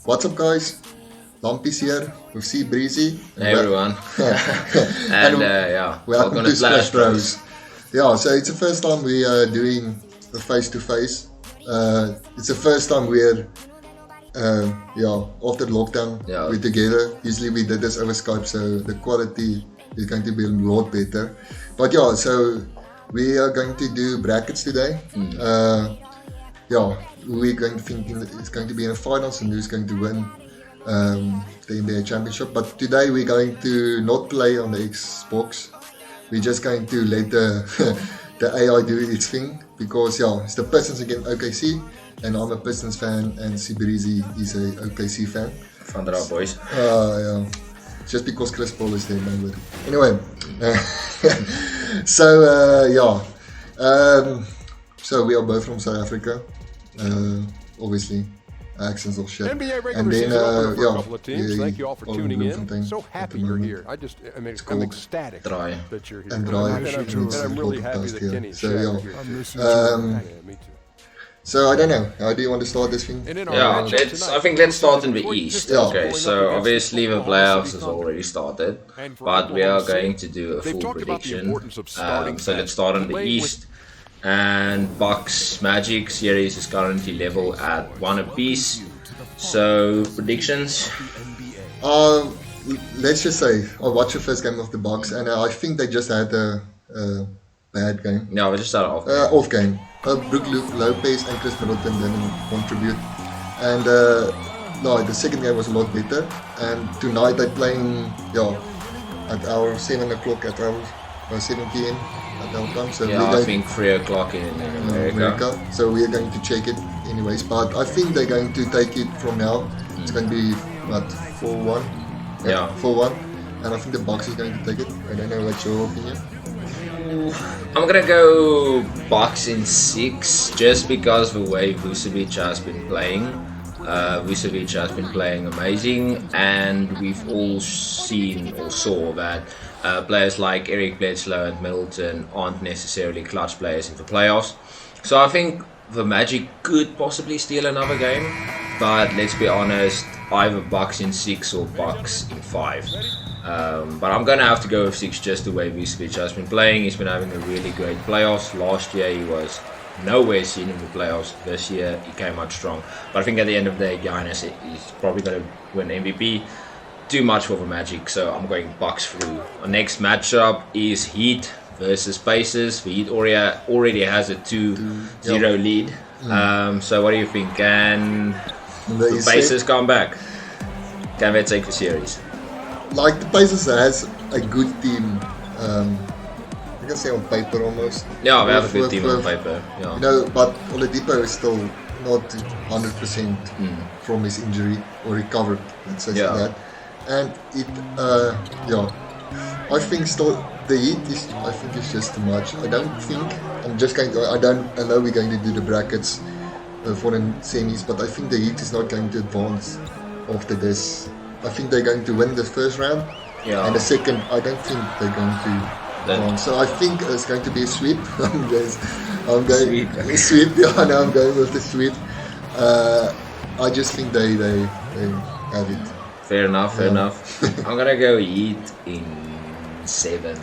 What's up, guys? Lampies here with Cbreezy. Hey everyone. Welcome to Splash Bros. Yeah, so it's the first time we are doing a face-to-face. It's the first time we're after lockdown we're together. Usually we did this over Skype, so the quality is going to be a lot better. But yeah, so we are going to do brackets today. We're going to think it's going to be in the finals and who's going to win the NBA Championship. But today we're going to not play on the Xbox. We're just going to let the AI do its thing, because it's the Pistons against OKC, and I'm a Pistons fan, and Cbreezy is a OKC fan. Van der boys. Just because Chris Paul is there, no worry. Anyway, so we are both from South Africa. Obviously, accents of shit. NBA regular season over for a couple of teams. Thank you all for tuning in. So happy you're here. I'm ecstatic that you're here. And I'm really happy that Kenny's here. Me too. So I don't know. How do you want to start this thing? I think let's start in the East. Yeah. Okay, so obviously the playoffs has already started, but we are going to do a full prediction. So let's start in the East. And Bucks Magic series is currently level at 1 apiece. So predictions? Let's just say I watched the first game of the Bucks, and I think they just had a bad game. Yeah, we just had an off game. Brook Lopez and Chris Middleton didn't contribute, and the second game was a lot better. And tonight they're playing at our 7 o'clock at our 7 p.m. at our time. So I think 3 o'clock in America. So we are going to check it anyways. But I think they're going to take it from now. It's going to be 4-1. Yeah, 4-1. And I think the Bucks is going to take it. I don't know what's your opinion. I'm gonna go Bucks in 6, just because the way Vucevic has been playing. Vucevic has been playing amazing, and we've all seen or saw that players like Eric Bledsoe and Middleton aren't necessarily clutch players in the playoffs. So I think the Magic could possibly steal another game, but let's be honest, either Bucks in 6 or Bucks in 5. But I'm gonna have to go with 6, just the way Vucevic has been playing. He's been having a really great playoffs. Last year he was nowhere seen in the playoffs. This year he came out strong. But I think at the end of the day, Giannis is probably gonna win MVP. Too much for the Magic, so I'm going Bucks through. Our next matchup is Heat versus Pacers. The Heat already has a 2-0 lead. So what do you think? Can the Pacers come back? Can they take the series? Like, the Pacers has a good team. I can say on paper almost. Yeah, we have a good team on paper. Yeah. But Oladipo is still not 100% from his injury or recovered. Let's say that. And I think still the Heat is. I think it's just too much. I know we're going to do the brackets for the semis, but I think the Heat is not going to advance after this. I think they're going to win the first round, and the second, I don't think they're going to advance. So I think it's going to be a sweep. I'm going sweep. I'm going with the sweep. I just think they have it. Fair enough. I'm gonna go Heat in 7.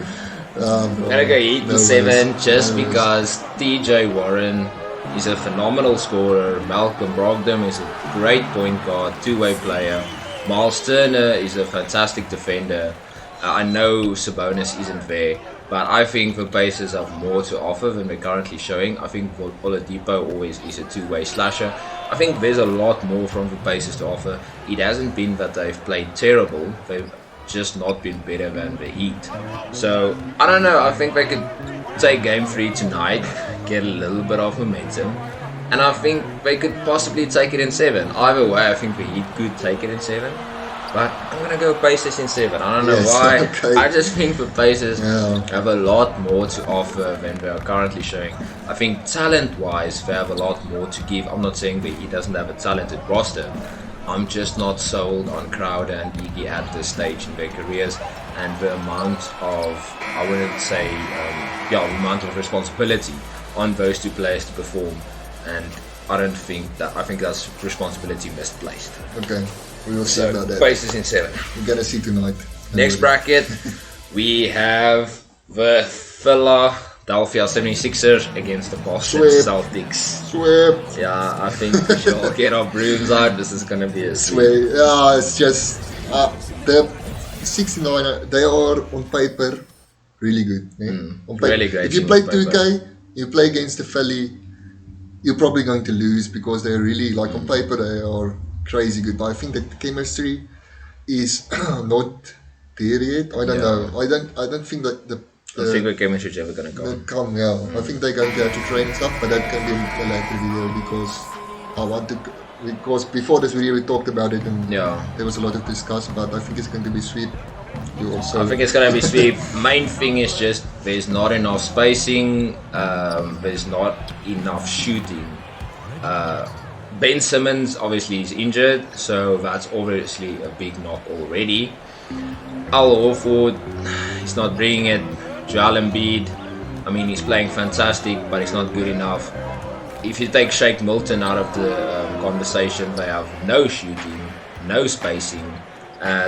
I'm gonna go Heat in 7 just because TJ Warren is a phenomenal scorer. Malcolm Brogdon is a great point guard, two-way player. Miles Turner is a fantastic defender. I know Sabonis isn't there, but I think the Pacers have more to offer than they're currently showing. I think Oladipo always is a two-way slasher. I think there's a lot more from the Pacers to offer. It hasn't been that they've played terrible. They've just not been better than the Heat. So, I don't know. I think they could take Game 3 tonight, get a little bit of momentum. And I think they could possibly take it in 7. Either way, I think the Heat could take it in 7. But I'm going to go Pacers in 7. I don't know why. Okay. I just think the Pacers have a lot more to offer than they are currently showing. I think talent-wise, they have a lot more to give. I'm not saying that he doesn't have a talented roster. I'm just not sold on Crowder and Iggy at this stage in their careers. And the amount of, the amount of responsibility on those two players to perform. And I don't think that. I think that's responsibility misplaced. Okay, we will see about that. Pacers in 7. We're gonna see tonight. Next bracket, we have the Philadelphia 76ers against the Boston Celtics. Swept. Yeah, I think we should all get our brooms out. This is gonna be a sweep. Yeah, it's just the 69. They are on paper really good. On paper. Really great. If you play 2K, you play against the Philly, you're probably going to lose because they're really like on paper they are crazy good. But I think that the chemistry is not there yet. I don't know. I don't think that the think the chemistry is ever gonna come. I think they're going to have to train and stuff, but that can be a later video because before this video we talked about it and there was a lot of discuss. But I think it's going to be sweet. I think it's gonna be sweet. Main thing is just there's not enough spacing. There's not enough shooting. Ben Simmons obviously is injured, so that's obviously a big knock already. Al Horford, he's not bringing it. Joel Embiid, I mean, he's playing fantastic, but he's not good enough. If you take Shake Milton out of the conversation, they have no shooting, no spacing.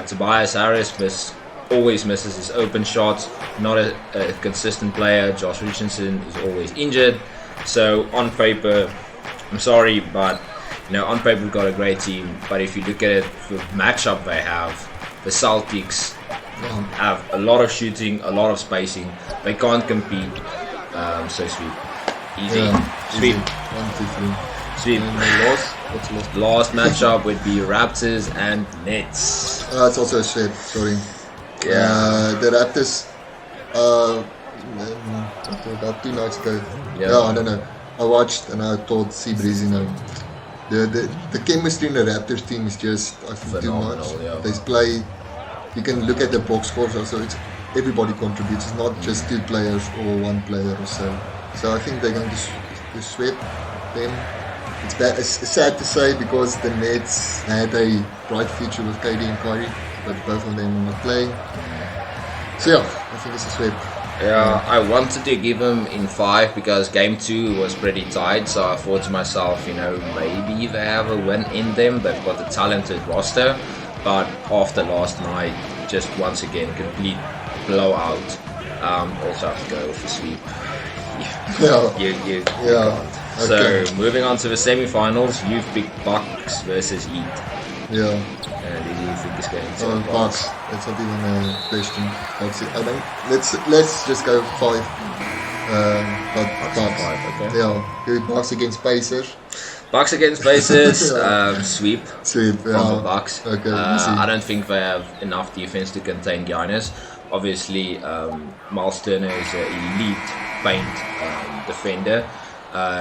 Tobias Harris always misses his open shots, not a consistent player. Josh Richardson is always injured. So on paper, I'm sorry, but on paper we've got a great team. But if you look at it, the matchup they have, the Celtics have a lot of shooting, a lot of spacing. They can't compete. So sweep. Easy. Sweep. 1, 2, 3. Sweep. What's lost? Last matchup would be Raptors and Nets. It's also a sweep, sorry. Yeah. The Raptors, about 2 nights ago. Yeah, I don't know. I watched and I told Cbreezy, the chemistry in the Raptors team is just, I think, phenomenal, too much. Yeah. They play, you can look at the box scores also, it's everybody contributes. It's not just 2 players or 1 player or so. So I think they're going to sweep them. It's sad to say because the Nets had a bright future with KD and Kyrie, but both of them are not playing. So yeah, I think it's a sweep. Yeah, I wanted to give them in 5 because game 2 was pretty tight, so I thought to myself, maybe they have a win in them. They've got a talented roster, but after last night, just once again, complete blowout. Also have to go with the sweep. You can't. Okay. So moving on to the semi-finals, you've picked Bucks versus Heat. Yeah. And who do you think is going to Bucks? That's not even a question. Let's just go 5. But Bucks. 5, okay. Yeah. Bucks against Pacers. Bucks against Pacers, sweep. Sweep, yeah. From the Bucks. Okay, I don't think they have enough defense to contain Giannis. Obviously, Miles Turner is an elite paint defender.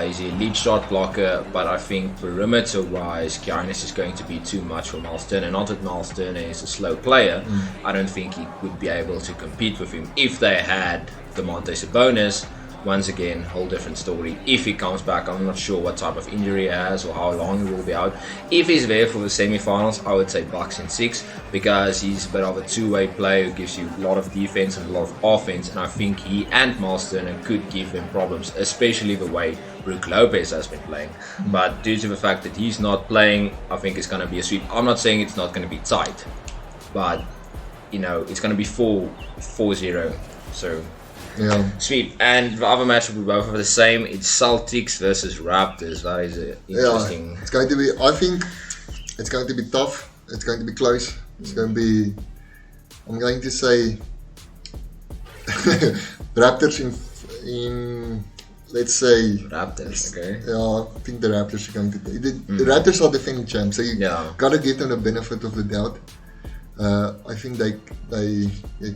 He's an elite shot blocker, but I think perimeter-wise, Giannis is going to be too much for Miles Turner. Not that Miles Turner is a slow player. I don't think he would be able to compete with him. If they had Domantas Sabonis, once again, whole different story. If he comes back, I'm not sure what type of injury he has or how long he will be out. If he's there for the semi-finals, I would say Bucks in 6 because he's a bit of a two-way player who gives you a lot of defense and a lot of offense, and I think he and Miles Turner could give them problems, especially the way Brook Lopez has been playing. But due to the fact that he's not playing, I think it's going to be a sweep. I'm not saying it's not going to be tight, but it's going to be 4-0. So yeah, sweep. And the other matchup we both have the same. It's Celtics versus Raptors. That is interesting. Yeah, it's going to be. I think it's going to be tough. It's going to be close. It's going to be. I'm going to say Raptors in. Let's say Raptors. Okay. Yeah, I think the Raptors are going to. The Raptors are defending champs, so you gotta give them the benefit of the doubt. I think they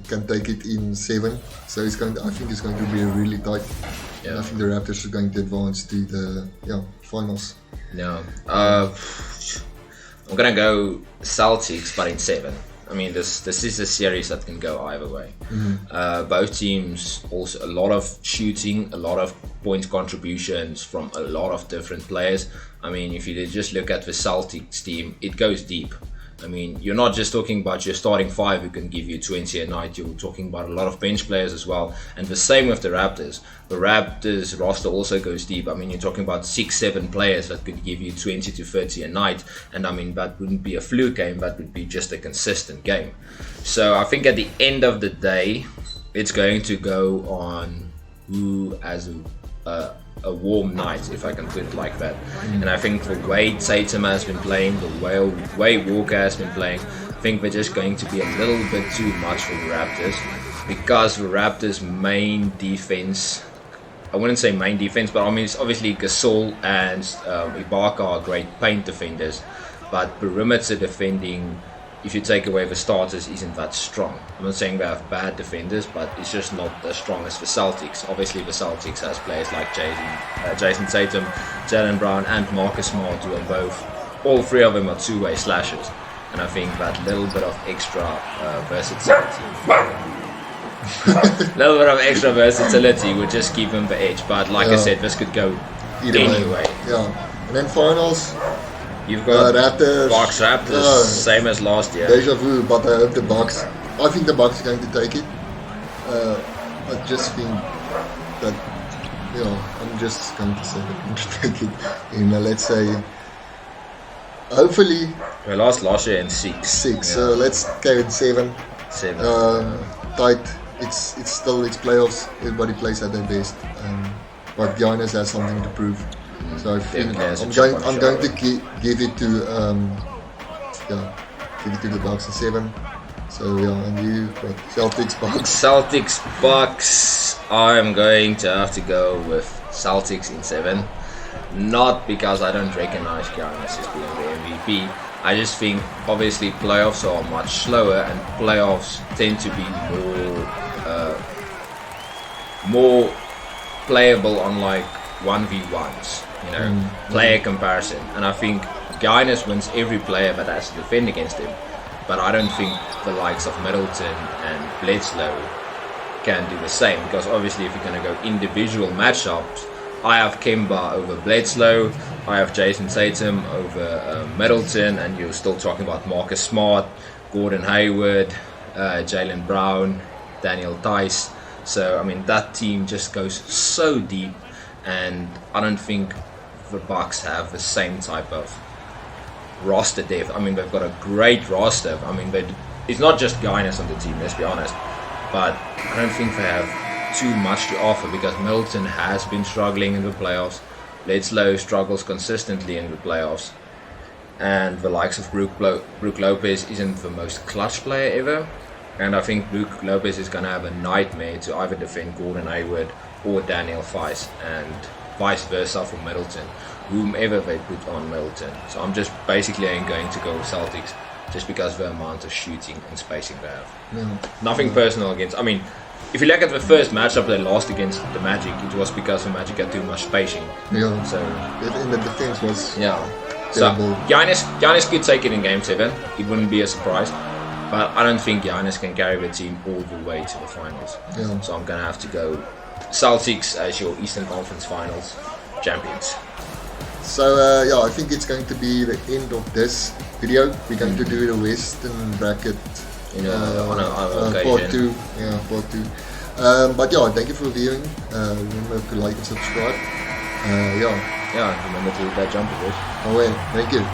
can take it in 7, so I think it's going to be really tight. Yeah. I think the Raptors are going to advance to the finals. Yeah, I'm gonna go Celtics, but in 7. I mean, this is a series that can go either way. Both teams also a lot of shooting, a lot of point contributions from a lot of different players. I mean, if you just look at the Celtics team, it goes deep. I mean, you're not just talking about your starting 5 who can give you 20 a night. You're talking about a lot of bench players as well. And the same with the Raptors. The Raptors roster also goes deep. I mean, you're talking about 6-7 players that could give you 20 to 30 a night. And I mean, that wouldn't be a fluke game. That would be just a consistent game. So I think at the end of the day, it's going to go on who has a warm night, if I can put it like that. And I think the way Tatum has been playing, the way Walker has been playing, I think they're just going to be a little bit too much for the Raptors, because the Raptors' main defense, I wouldn't say main defense, but I mean, it's obviously Gasol and Ibaka are great paint defenders, but perimeter defending, if you take away the starters, isn't that strong. I'm not saying they have bad defenders, but it's just not as strong as the Celtics. Obviously, the Celtics has players like Jason Tatum, Jaylen Brown, and Marcus Smart, who are all three of them are two-way slashers. And I think that little bit of extra versatility would just give them the edge. But like I said, this could go anyway. Yeah, and then finals. You've got Raptors, Raptors, same as last year. Deja vu, but I hope the Bucks. I think the Bucks are going to take it. I just think that, I'm just going to say they're going to take it in, let's say, hopefully. We lost last year in 6. So let's go in 7. Tight. It's still playoffs. Everybody plays at their best. But Giannis has something to prove. So I think I'm going to give it to the Bucks in 7. So and you got Celtics Bucks. Celtics Bucks. I'm going to have to go with Celtics in 7. Not because I don't recognize Giannis as being the MVP. I just think obviously playoffs are much slower, and playoffs tend to be more playable on like 1v1s. Player comparison, and I think Giannis wins every player that has to defend against him, but I don't think the likes of Middleton and Bledsoe can do the same, because obviously if you're going to go individual matchups, I have Kemba over Bledsoe, I have Jason Tatum over Middleton, and you're still talking about Marcus Smart, Gordon Hayward, Jaylen Brown, Daniel Tice. So I mean, that team just goes so deep, and I don't think the Bucks have the same type of roster depth. I mean, they've got a great roster. I mean, it's not just Giannis on the team, let's be honest, but I don't think they have too much to offer, because Middleton has been struggling in the playoffs, Bledsoe struggles consistently in the playoffs, and the likes of Brook Lopez isn't the most clutch player ever, and I think Brook Lopez is going to have a nightmare to either defend Gordon Hayward or Daniel Tice, and vice versa for Middleton, whomever they put on Middleton. So I'm just basically going to go with Celtics, just because of the amount of shooting and spacing they have. Nothing personal against. I mean, if you look at the first matchup they lost against the Magic, it was because the Magic had too much spacing. So in the defense was So Giannis could take it in Game 7. It wouldn't be a surprise. But I don't think Giannis can carry the team all the way to the finals. So I'm going to have to go Celtics as your Eastern Conference Finals champions. So I think it's going to be the end of this video. We're going to do the Western bracket on part 2. Part 2. But thank you for viewing. Remember to like and subscribe. Remember to hit that jumper, boys. Oh well, thank you.